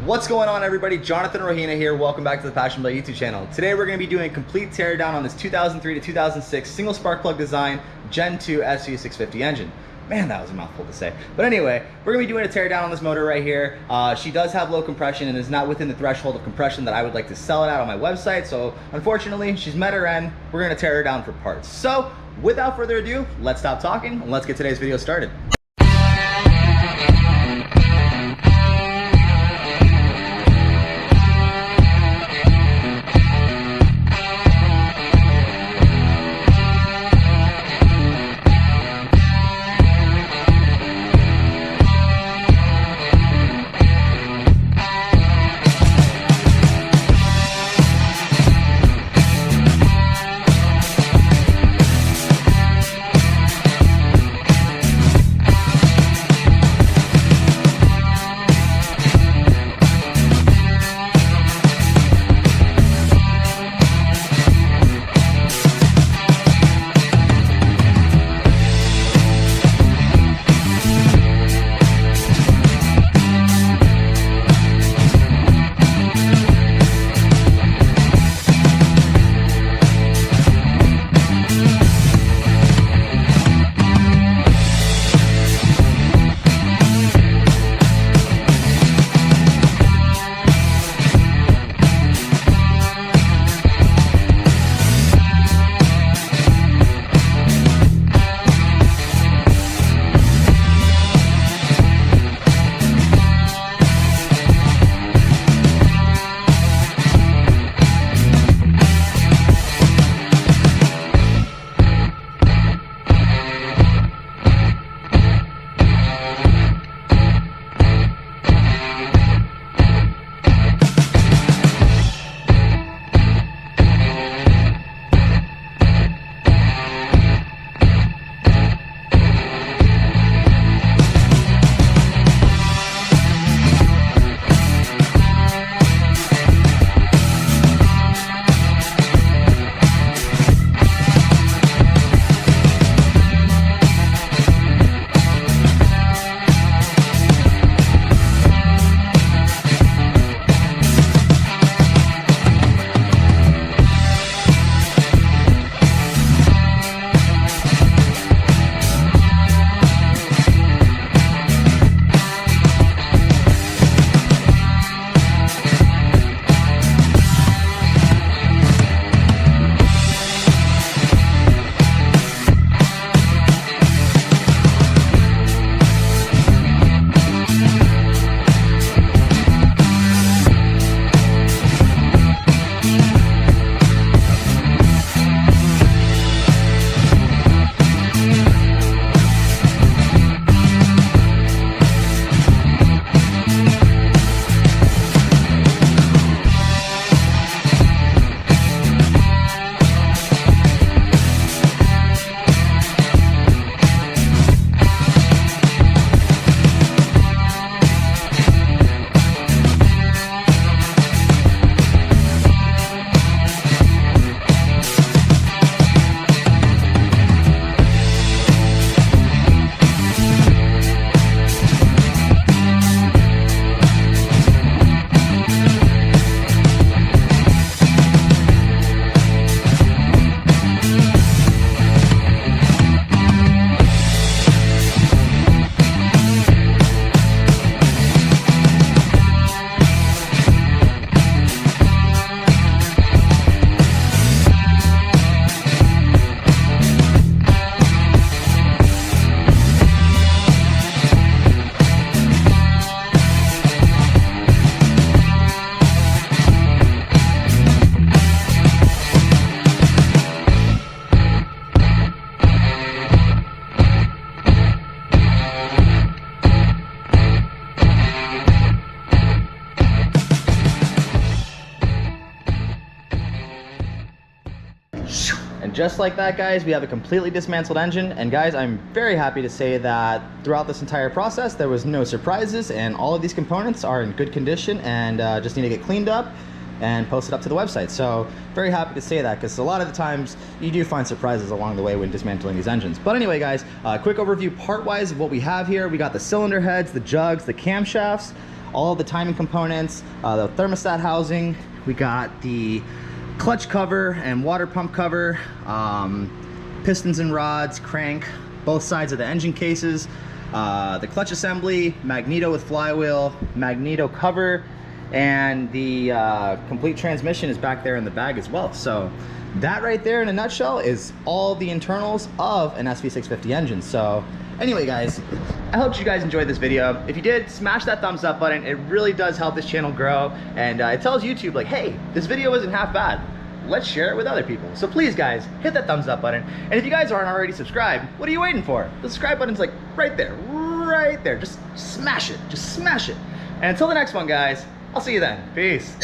What's going on, everybody? Jonathan Rohina here. Welcome back to the Passion Play YouTube channel. Today we're going to be doing a complete teardown on this 2003 to 2006 single spark plug design Gen 2 SV650 engine. Man, that was a mouthful to say. But anyway, we're going to be doing a teardown on this motor right here. She does have low compression and is not within the threshold of compression that I would like to sell it at on my website. So unfortunately, she's met her end. We're going to tear her down for parts. So without further ado, let's stop talking and let's get today's video started. And just like that, guys, we have a completely dismantled engine. And guys, I'm very happy to say that throughout this entire process, there was no surprises, and all of these components are in good condition and just need to get cleaned up and posted up to the website. So very happy to say that, because a lot of the times you do find surprises along the way when dismantling these engines. But anyway, guys, quick overview part-wise of what we have here. We got the cylinder heads, the jugs, the camshafts, all of the timing components, the thermostat housing. We got the clutch cover and water pump cover, pistons and rods, crank, both sides of the engine cases, the clutch assembly, magneto with flywheel, magneto cover, and the complete transmission is back there in the bag as well. So that right there in a nutshell is all the internals of an SV650 engine. So anyway guys, I hope you guys enjoyed this video. If you did, smash that thumbs up button. It really does help this channel grow, and it tells YouTube like, hey, this video isn't half bad. Let's share it with other people. So please guys, hit that thumbs up button. And if you guys aren't already subscribed, what are you waiting for? The subscribe button's like right there, right there. Just smash it, just smash it. And until the next one guys, I'll see you then. Peace.